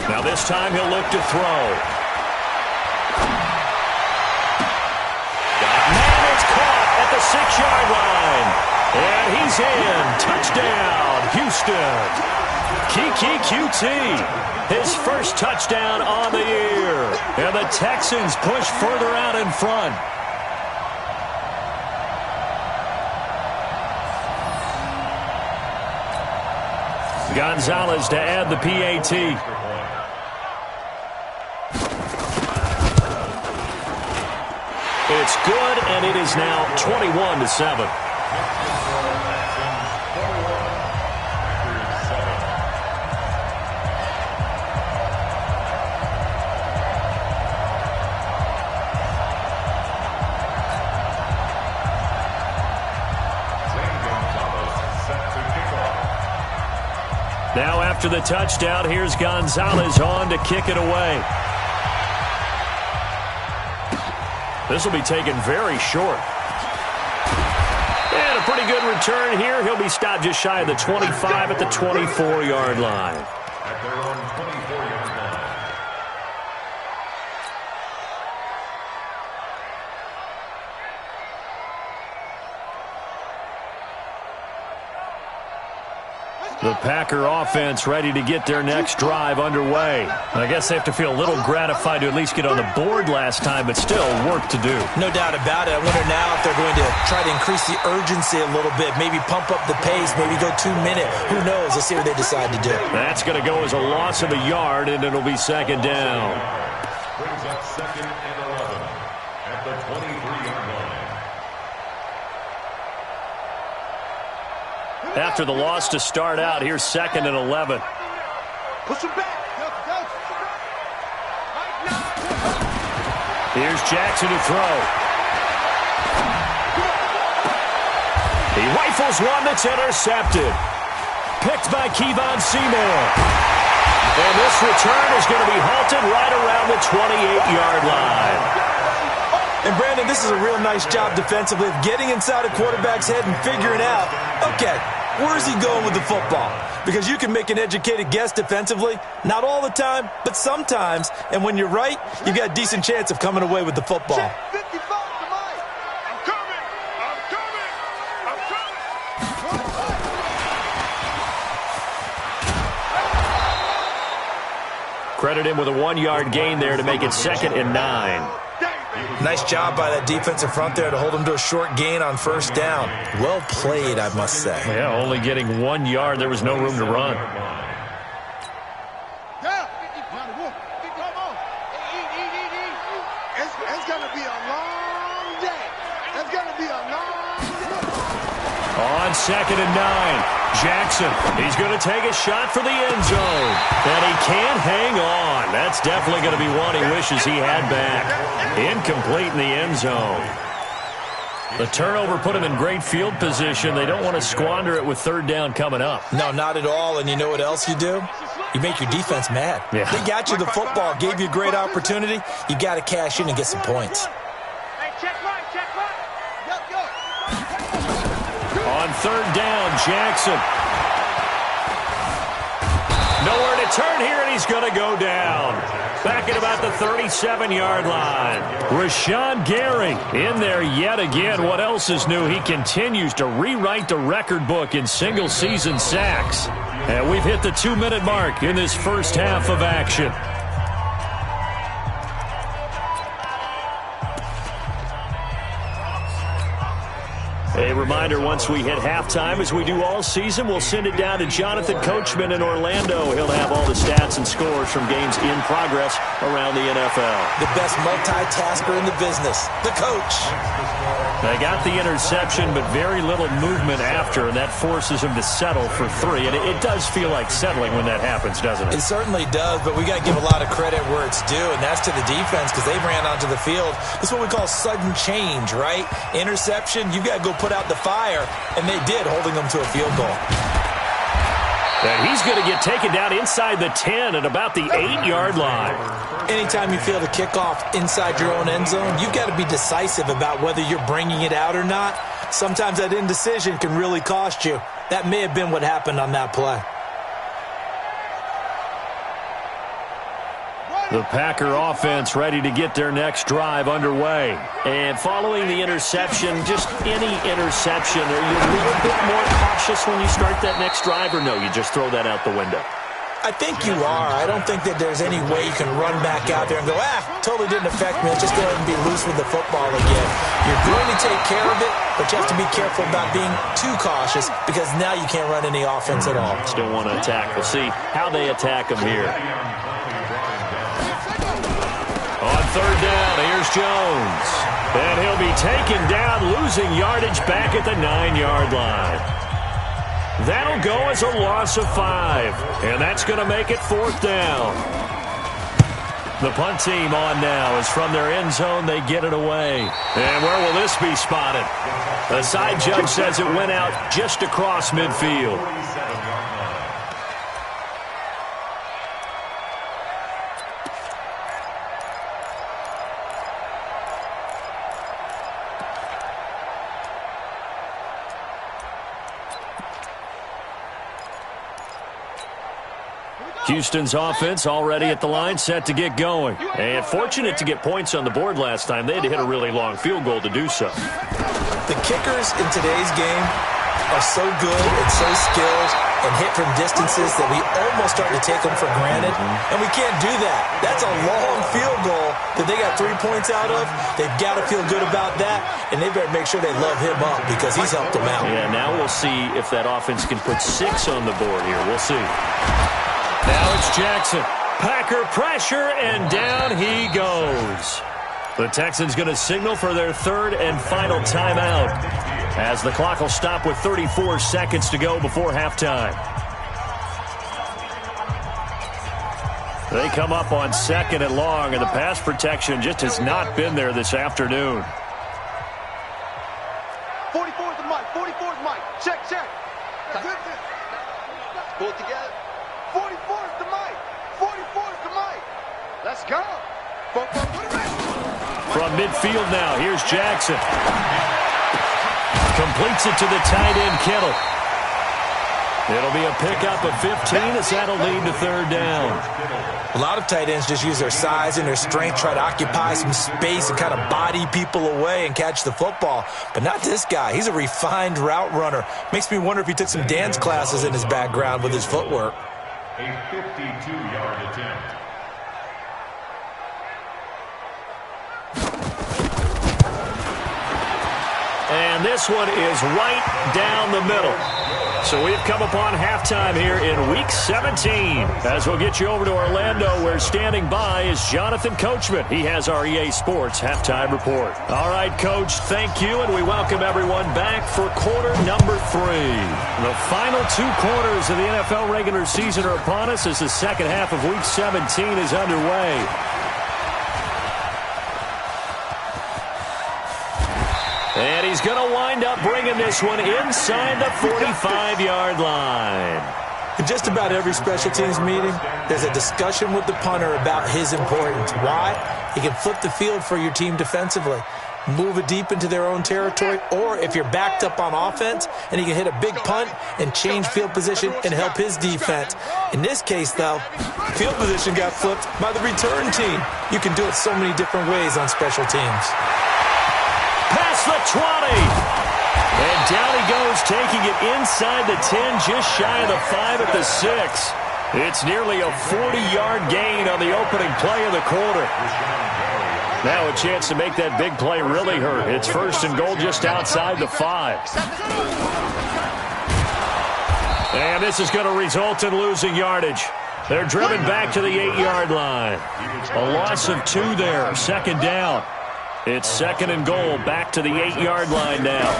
Now this time he'll look to throw. Man, it's caught at the 6-yard line. And he's in. Touchdown, Houston. TakeYoTime, his first touchdown on the year. And the Texans push further out in front. Gonzalez to add the PAT. It's good, and it is now 21-7. Now after the touchdown, here's Gonzalez on to kick it away. This will be taken very short. And a pretty good return here. He'll be stopped just shy of the 25 at the 24-yard line. At their own 24-yard line. The Packer offense ready to get their next drive underway. I guess they have to feel a little gratified to at least get on the board last time, but still work to do. No doubt about it. I wonder now if they're going to try to increase the urgency a little bit, maybe pump up the pace, maybe go 2-minute. Who knows? Let's see what they decide to do. That's going to go as a loss of a yard, and it'll be second down. Brings up 2nd and 11 at the 23-yard line. After the loss to start out, here's 2nd and 11. Push him back. Here's Jackson to throw. He rifles one that's intercepted. Picked by Kevon Seymour. And this return is going to be halted right around the 28-yard line. And Brandon, this is a real nice job defensively of getting inside a quarterback's head and figuring out, okay, where's he going with the football? Because you can make an educated guess defensively. Not all the time, but sometimes. And when you're right, you've got a decent chance of coming away with the football. Check 55 to Mike. I'm coming. Credit him with a 1-yard gain there to make it 2nd and 9. Nice job by that defensive front there to hold him to a short gain on first down. Well played, I must say. Yeah, only getting 1 yard. There was no room to run. It's going to be a long day. It's going to be a long day. On 2nd and 9. Jackson, he's going to take a shot for the end zone. And he can't hang on. That's definitely going to be one he wishes he had back. Incomplete in the end zone. The turnover put him in great field position. They don't want to squander it with 3rd down coming up. No, not at all. And you know what else you do? You make your defense mad. Yeah. They got you the football, gave you a great opportunity. You got to cash in and get some points. Hey, check right. Go. On 3rd down, Jackson. Nowhere to turn here, and he's going to go down. Back at about the 37-yard line. Rashawn Gary in there yet again. What else is new? He continues to rewrite the record book in single-season sacks. And we've hit the 2-minute mark in this first half of action. A reminder, once we hit halftime, as we do all season, we'll send it down to Jonathan Coachman in Orlando. He'll have all the stats and scores from games in progress around the NFL. The best multitasker in the business, the coach. They got the interception, but very little movement after, and that forces him to settle for 3. And it does feel like settling when that happens, doesn't it? It certainly does, but we got to give a lot of credit where it's due, and that's to the defense because they ran onto the field. It's what we call sudden change, right? Interception, you got to go put out the fire, and they did, holding them to a field goal. And he's going to get taken down inside the 10 at about the 8-yard line. Anytime you feel the kickoff inside your own end zone, you've got to be decisive about whether you're bringing it out or not. Sometimes that indecision can really cost you. That may have been what happened on that play. The Packer offense ready to get their next drive underway. And following the interception, just any interception, are you a little bit more cautious when you start that next drive, or no, you just throw that out the window? I think you are. I don't think that there's any way you can run back out there and go, totally didn't affect me. Let's just go ahead and be loose with the football again. You're going to take care of it, but you have to be careful about being too cautious because now you can't run any offense at all. Still want to attack. We'll see how they attack them here. On third down, here's Jones. And he'll be taken down, losing yardage back at the 9-yard line. That'll go as a loss of 5. And that's going to make it 4th down. The punt team on now is from their end zone. They get it away. And where will this be spotted? The side judge says it went out just across midfield. Houston's offense already at the line, set to get going. And fortunate to get points on the board last time. They had to hit a really long field goal to do so. The kickers in today's game are so good and so skilled and hit from distances that we almost start to take them for granted. And we can't do that. That's a long field goal that they got 3 points out of. They've got to feel good about that, and they better make sure they love him up because he's helped them out. Yeah, now we'll see if that offense can put 6 on the board here. We'll see. Now it's Jackson. Packer pressure, and down he goes. The Texans going to signal for their 3rd and final timeout as the clock will stop with 34 seconds to go before halftime. They come up on 2nd and long, and the pass protection just has not been there this afternoon. 44 is the mic. 44 is mic. Check. Pull it together. 44 is the mic. 44 is the mic. Let's go. From midfield now, here's Jackson. Completes it to the tight end, Kittle. It'll be a pickup of 15 as that'll lead to 3rd down. A lot of tight ends just use their size and their strength, try to occupy some space and kind of body people away and catch the football. But not this guy. He's a refined route runner. Makes me wonder if he took some dance classes in his background with his footwork. A 52-yard attempt. And this one is right down the middle. So we've come upon halftime here in Week 17. As we'll get you over to Orlando, where standing by is Jonathan Coachman. He has our EA Sports Halftime Report. All right, Coach, thank you, and we welcome everyone back for quarter number 3. The final 2 quarters of the NFL regular season are upon us as the second half of Week 17 is underway. And he's going to wind up bringing this one inside the 45-yard line. In just about every special teams meeting, there's a discussion with the punter about his importance. Why? He can flip the field for your team defensively, move it deep into their own territory, or if you're backed up on offense, and he can hit a big punt and change field position and help his defense. In this case, though, field position got flipped by the return team. You can do it so many different ways on special teams. Past the 20. And down he goes, taking it inside the 10, just shy of the 5 at the 6. It's nearly a 40-yard gain on the opening play of the quarter. Now a chance to make that big play really hurt. It's 1st and goal just outside the 5. And this is going to result in losing yardage. They're driven back to the 8-yard line. A loss of 2 there, 2nd down. It's 2nd and goal, back to the 8-yard line now.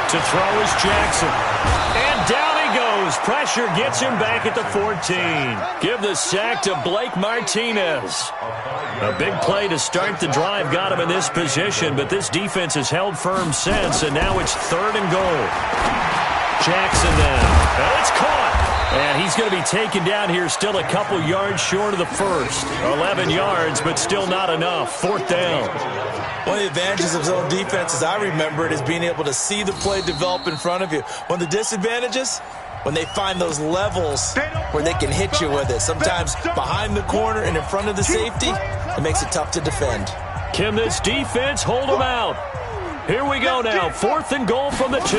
To throw is Jackson. And down he goes. Pressure gets him back at the 14. Give the sack to Blake Martinez. A big play to start the drive got him in this position, but this defense has held firm since, and now it's 3rd and goal. Jackson then. And it's caught. And he's going to be taken down here, still a couple yards short of the first. 11 yards, but still not enough. 4th down. One of the advantages of zone defense, as I remember it, is being able to see the play develop in front of you. One of the disadvantages, when they find those levels where they can hit you with it. Sometimes behind the corner and in front of the safety, it makes it tough to defend. Can this defense hold them out? Here we go now. 4th and goal from the 2.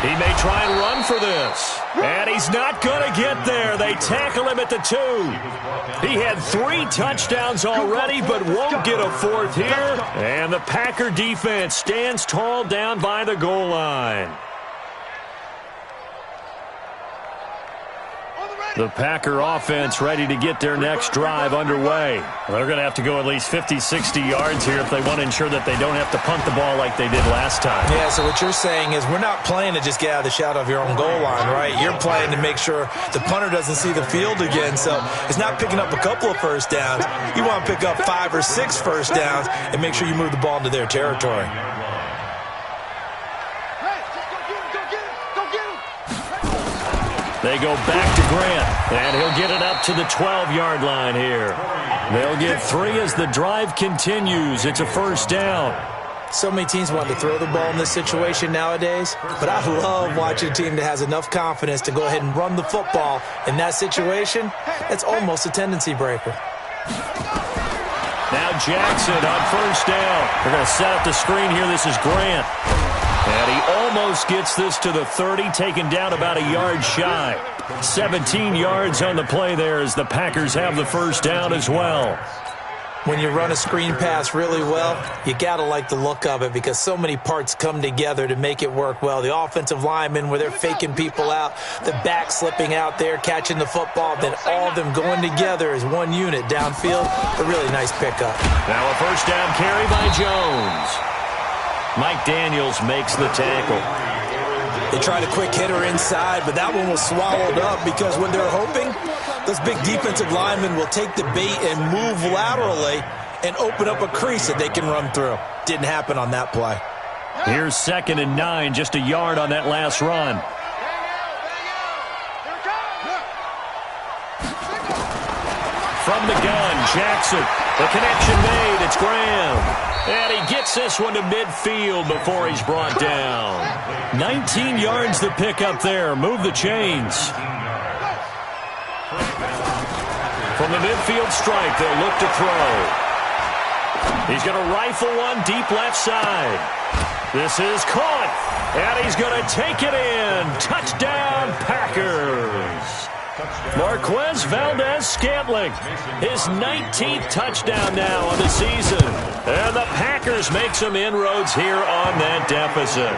He may try and run for this. And he's not going to get there. They tackle him at the 2. He had 3 touchdowns already, but won't get a 4th here. And the Packer defense stands tall down by the goal line. The Packer offense ready to get their next drive underway. They're going to have to go at least 50, 60 yards here if they want to ensure that they don't have to punt the ball like they did last time. Yeah, so what you're saying is we're not playing to just get out of the shadow of your own goal line, right? You're playing to make sure the punter doesn't see the field again. So it's not picking up a couple of first downs. You want to pick up 5 or 6 first downs and make sure you move the ball into their territory. They go back to Grant, and he'll get it up to the 12-yard line here. They'll get 3 as the drive continues. It's a 1st down. So many teams want to throw the ball in this situation nowadays, but I love watching a team that has enough confidence to go ahead and run the football. In that situation, that's almost a tendency breaker. Now Jackson on 1st down. They're going to set up the screen here. This is Grant. And he almost gets this to the 30, taken down about a yard shy. 17 yards on the play there as the Packers have the 1st down as well. When you run a screen pass really well, you got to like the look of it because so many parts come together to make it work well. The offensive linemen where they're faking people out, the back slipping out there, catching the football, then all of them going together as one unit downfield. A really nice pickup. Now a 1st down carry by Jones. Mike Daniels makes the tackle. They tried a quick hitter inside, but that one was swallowed up because when they're hoping, those big defensive linemen will take the bait and move laterally and open up a crease that they can run through. Didn't happen on that play. Here's 2nd and 9, just a yard on that last run. From the gun, Jackson. The connection made. It's Graham. And he gets this one to midfield before he's brought down. 19 yards to pick up there. Move the chains. From the midfield stripe, they'll look to throw. He's going to rifle one deep left side. This is caught. And he's going to take it in. Touchdown, Packers. Marquez Valdez-Scantling, his 19th touchdown now of the season. And the Packers make some inroads here on that deficit.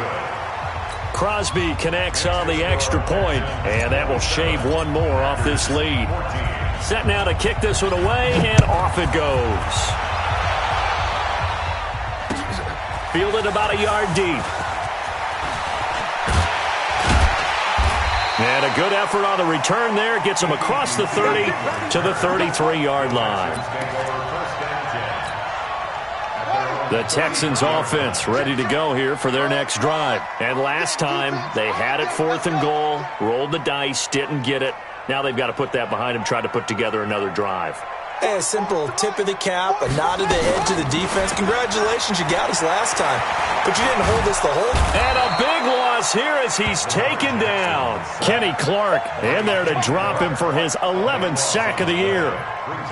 Crosby connects on the extra point, and that will shave one more off this lead. Set now to kick this one away, and off it goes. Fielded about a yard deep. And a good effort on the return there. Gets him across the 30 to the 33-yard line. The Texans offense ready to go here for their next drive. And last time they had it 4th and goal, rolled the dice, didn't get it. Now they've got to put that behind them, try to put together another drive. Hey, a simple tip of the cap, a nod of the head to the defense. Congratulations, you got us last time, but you didn't hold us the whole. And a big loss here as he's taken down. Kenny Clark in there to drop him for his 11th sack of the year.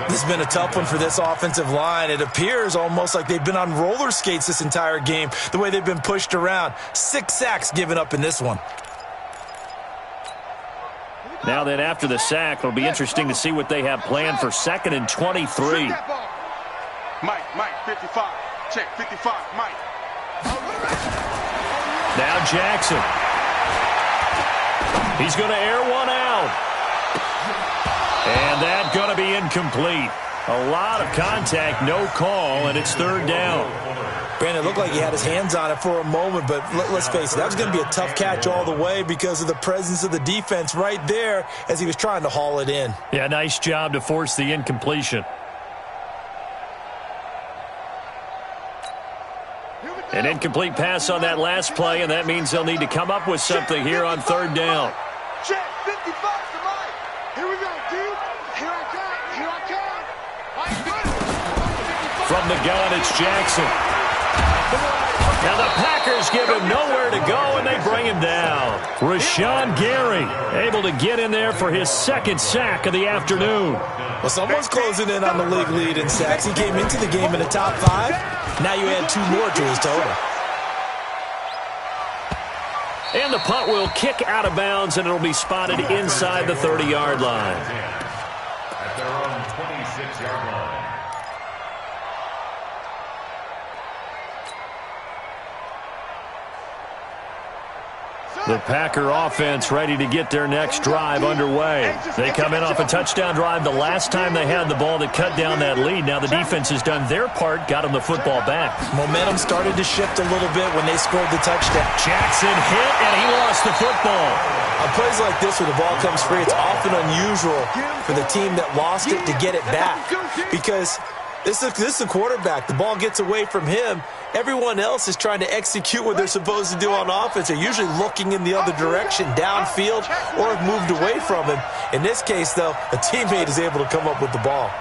This has been a tough one for this offensive line. It appears almost like they've been on roller skates this entire game, the way they've been pushed around. 6 sacks given up in this one. Now then, after the sack, it'll be interesting to see what they have planned for 2nd and 23. Mike, 55. Check, 55, Mike. Now Jackson. He's going to air one out. And that's going to be incomplete. A lot of contact, no call, and it's 3rd down. Brandon, it looked like he had his hands on it for a moment, but let's face it, that was going to be a tough catch all the way because of the presence of the defense right there as he was trying to haul it in. Yeah, nice job to force the incompletion. Here we go. An incomplete pass on that last play, and that means they'll need to come up with something here on third down. Check, 55 to Mike. Here we go, dude. Here I come. Here I come. From the gun, it's Jackson. Now the Packers give him nowhere to go, and they bring him down. Rashawn Gary able to get in there for his second sack of the afternoon. Well, someone's closing in on the league lead in sacks. He came into the game in the top 5. Now you add 2 more to his total. And the punt will kick out of bounds, and it'll be spotted inside the 30-yard line. At their own 26-yard line. The Packer offense ready to get their next drive underway. They come in off a touchdown drive the last time they had the ball to cut down that lead. Now the defense has done their part, got them the football back. Momentum started to shift a little bit when they scored the touchdown. Jackson hit, and he lost the football. On plays like this where the ball comes free, it's often unusual for the team that lost it to get it back. Because this is a quarterback. The ball gets away from him. Everyone else is trying to execute what they're supposed to do on offense. They're usually looking in the other direction, downfield, or have moved away from him. In this case, though, a teammate is able to come up with the ball.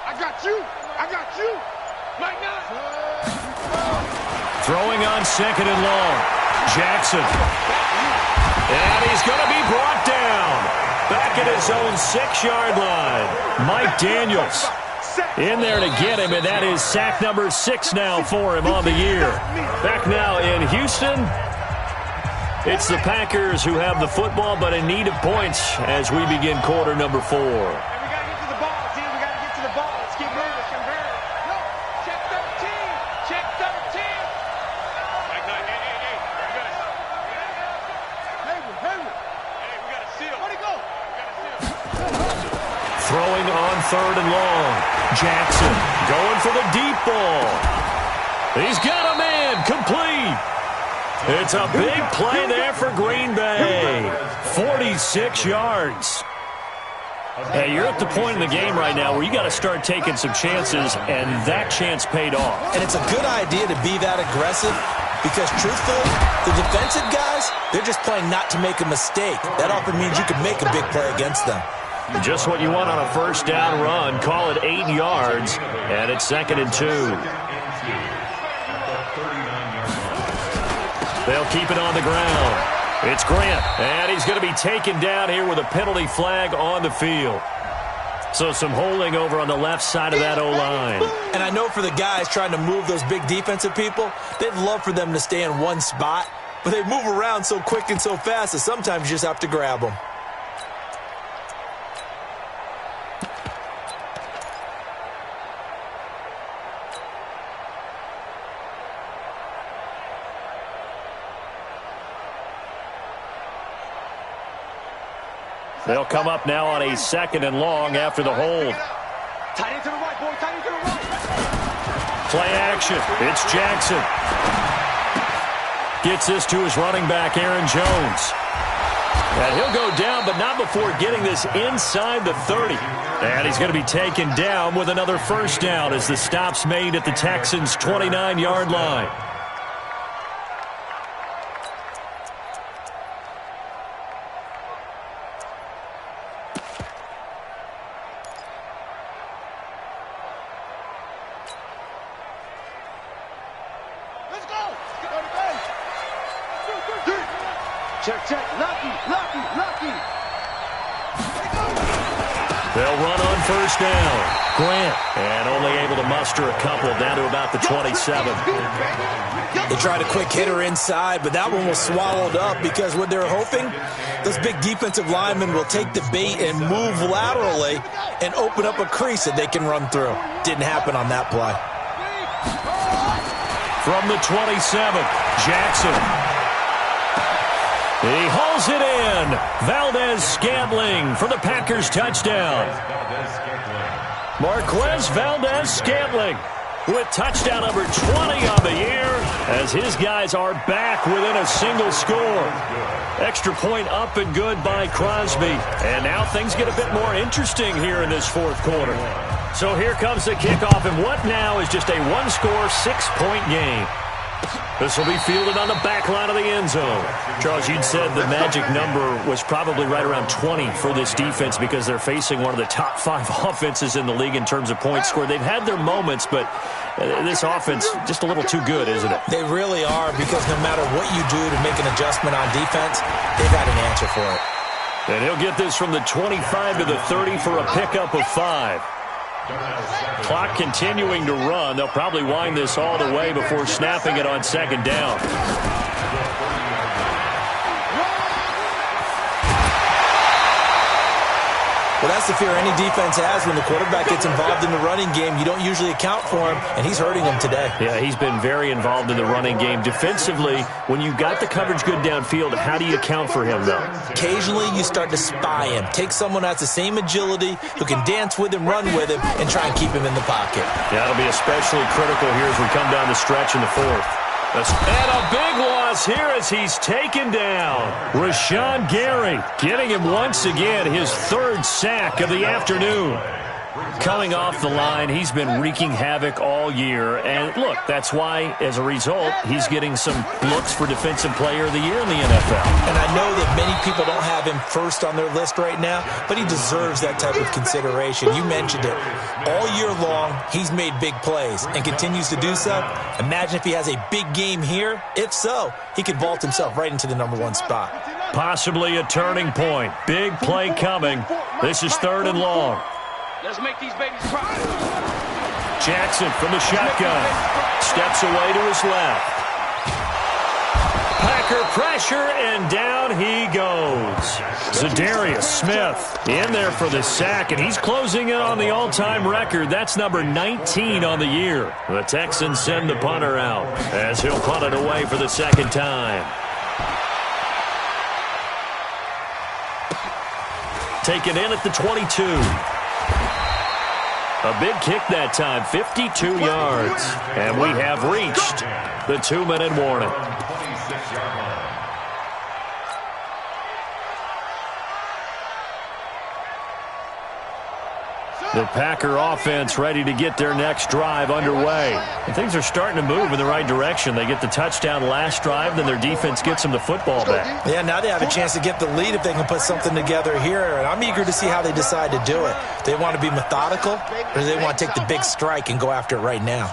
I got you. I got you. Mike now. Throwing on second and long. Jackson. And he's going to be brought down. Back at his own 6-yard line. Mike Daniels in there to get him, and that is sack number 6 now for him on the year. Back now in Houston. It's the Packers who have the football, but in need of points as we begin quarter number 4. We got to get to the ball, team. We got to get to the ball. Let's keep moving. No, check 13. Check 13. Mike, hey. Hayward. Hey, we got a seal. Where'd he go? We got a seal. Throwing on third and long. Jackson going for the deep ball. He's got a man complete. It's a big play there for Green Bay. 46 yards. Hey, you're at the point in the game right now where you got to start taking some chances, and that chance paid off. And it's a good idea to be that aggressive because, truthfully, the defensive guys, they're just playing not to make a mistake. That often means you can make a big play against them. Just what you want on a first down run. Call it 8 yards, and it's 2nd and 2. They'll keep it on the ground. It's Grant, and he's going to be taken down here with a penalty flag on the field. So some holding over on the left side of that O-line. And I know for the guys trying to move those big defensive people, they'd love for them to stay in one spot, but they move around so quick and so fast that sometimes you just have to grab them. They'll come up now on a 2nd and long after the hold. Tight end to the right, boy. Tight end to the right. Play action. It's Jackson. Gets this to his running back, Aaron Jones. And he'll go down, but not before getting this inside the 30. And he's going to be taken down with another first down as the stop's made at the Texans' 29-yard line. Check. Lucky. They'll run on first down. Grant, and only able to muster a couple down to about the 27. They tried a quick hitter inside, but that one was swallowed up because what they're hoping, those big defensive linemen will take the bait and move laterally and open up a crease that they can run through. Didn't happen on that play. From the 27, Jackson. He hauls it in. Valdez-Scantling for the Packers touchdown. Marquez Valdez-Scantling with touchdown number 20 on the year as his guys are back within a single score. Extra point up and good by Crosby. And now things get a bit more interesting here in this fourth quarter. So here comes the kickoff, and what now is just a one-score, 6-point game. This will be fielded on the back line of the end zone. Charles, you'd said the magic number was probably right around 20 for this defense because they're facing one of the top 5 offenses in the league in terms of points scored. They've had their moments, but this offense just a little too good, isn't it? They really are, because no matter what you do to make an adjustment on defense, they've got an answer for it. And he'll get this from the 25 to the 30 for a pickup of 5. Clock continuing to run. They'll probably wind this all the way before snapping it on second down. Well, that's the fear any defense has when the quarterback gets involved in the running game. You don't usually account for him, and he's hurting them today. Yeah, he's been very involved in the running game. Defensively, when you've got the coverage good downfield, how do you account for him, though? Occasionally, you start to spy him. Take someone who has the same agility, who can dance with him, run with him, and try and keep him in the pocket. Yeah, that'll be especially critical here as we come down the stretch in the fourth. And a big loss here as he's taken down. Rashawn Gary getting him once again, his 3rd sack of the afternoon. Coming off the line, he's been wreaking havoc all year. And look, that's why, as a result, he's getting some looks for Defensive Player of the Year in the NFL. And I know that many people don't have him first on their list right now, but he deserves that type of consideration. You mentioned it. All year long, he's made big plays and continues to do so. Imagine if he has a big game here. If so, he could vault himself right into the #1 spot. Possibly a turning point. Big play coming. This is 3rd and long. Let's make these babies cry. Jackson from the shotgun. Steps away to his left. Packer pressure, and down he goes. Zadarius Smith in there for the sack, and he's closing in on the all-time record. That's number 19 on the year. The Texans send the punter out as he'll punt it away for the 2nd time. Taken in at the 22. A big kick that time, 52 yards. And we have reached the 2-minute warning. The Packer offense ready to get their next drive underway. And things are starting to move in the right direction. They get the touchdown last drive, then their defense gets them the football back. Yeah, now they have a chance to get the lead if they can put something together here. And I'm eager to see how they decide to do it. Do they want to be methodical, or do they want to take the big strike and go after it right now?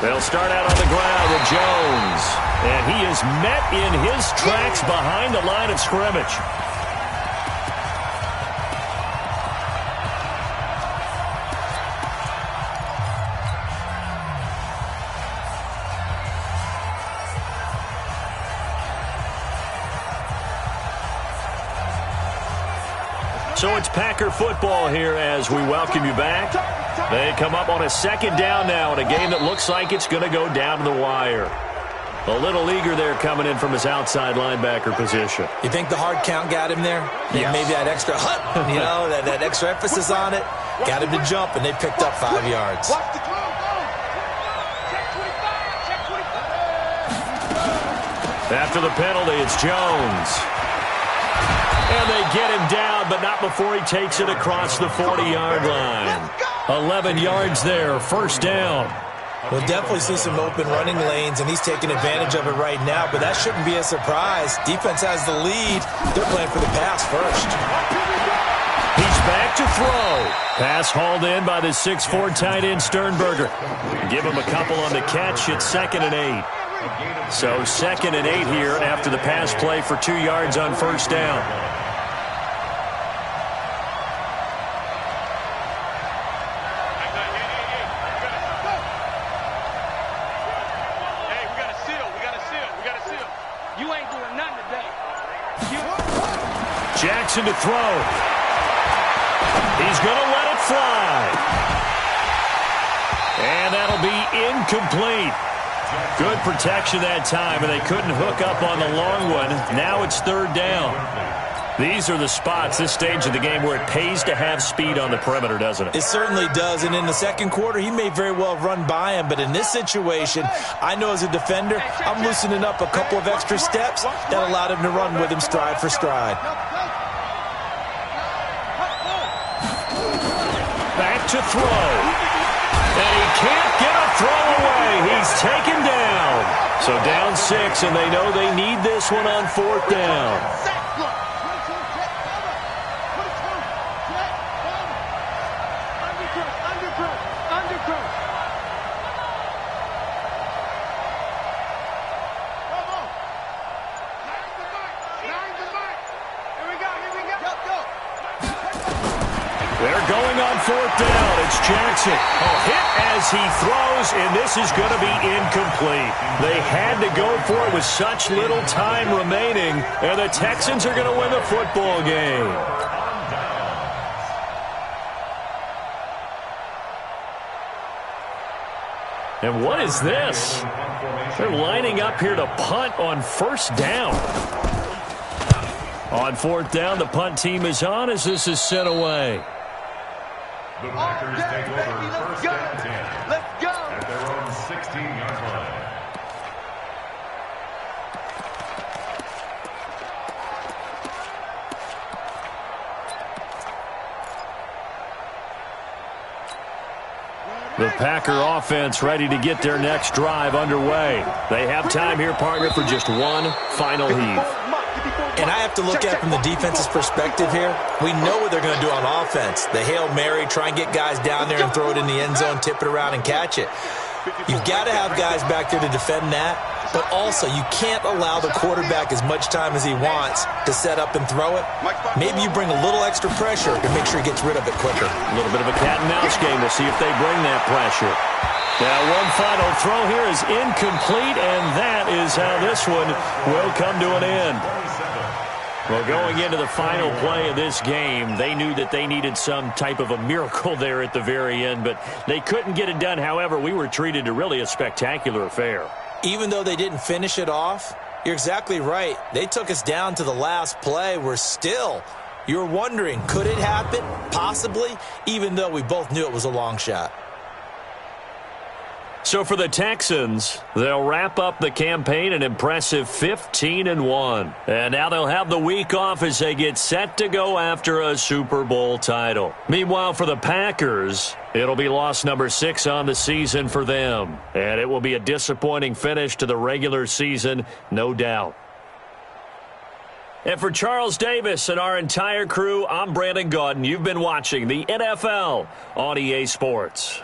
They'll start out on the ground with Jones. And he is met in his tracks behind the line of scrimmage. So it's Packer football here as we welcome you back. They come up on a 2nd down now in a game that looks like it's going to go down to the wire. A little eager there coming in from his outside linebacker position. You think the hard count got him there? Yes. Maybe that extra that extra emphasis on it got him to jump, and they picked up 5 yards. After the penalty, it's Jones. And they get him down, but not before he takes it across the 40-yard line. 11 yards there, 1st down. We'll definitely see some open running lanes, and he's taking advantage of it right now, but that shouldn't be a surprise. Defense has the lead. They're playing for the pass first. He's back to throw. Pass hauled in by the 6'4" tight end Sternberger. Give him a couple on the catch. It's 2nd and 8. So 2nd and 8 here after the pass play for 2 yards on 1st down. Jackson to throw. He's going to let it fly. And that'll be incomplete. Good protection that time, and they couldn't hook up on the long one. Now it's 3rd down. These are the spots, this stage of the game, where it pays to have speed on the perimeter, doesn't it? It certainly does, and in the second quarter, he may very well run by him, but in this situation, I know as a defender, I'm loosening up a couple of extra steps that allowed him to run with him stride for stride. Back to throw. And he can't get a throw away. He's taken down. So down 6, and they know they need this one on 4th down. They're going on 4th down. It's Jackson. A hit as he throws, and this is going to be incomplete. They had to go for it with such little time remaining, and the Texans are going to win the football game. And what is this? They're lining up here to punt on 1st down. On 4th down, the punt team is on as this is sent away. The Packers take over 1st and 10. Let's go. At their own 16-yard line. The Packer offense ready to get their next drive underway. They have time here, partner, for just one final heave. And I have to look at it from the defense's perspective here. We know what they're going to do on offense. The Hail Mary, try and get guys down there and throw it in the end zone, tip it around and catch it. You've got to have guys back there to defend that, but also you can't allow the quarterback as much time as he wants to set up and throw it. Maybe you bring a little extra pressure to make sure he gets rid of it quicker. A little bit of a cat and mouse game. We'll see if they bring that pressure. Now, one final throw here is incomplete, and that is how this one will come to an end. Well, going into the final play of this game, they knew that they needed some type of a miracle there at the very end, but they couldn't get it done. However, we were treated to really a spectacular affair. Even though they didn't finish it off, you're exactly right. They took us down to the last play. We're still, you're wondering, could it happen? Possibly, even though we both knew it was a long shot. So for the Texans, they'll wrap up the campaign an impressive 15-1. And now they'll have the week off as they get set to go after a Super Bowl title. Meanwhile, for the Packers, it'll be loss number 6 on the season for them. And it will be a disappointing finish to the regular season, no doubt. And for Charles Davis and our entire crew, I'm Brandon Gaudin. You've been watching the NFL on EA Sports.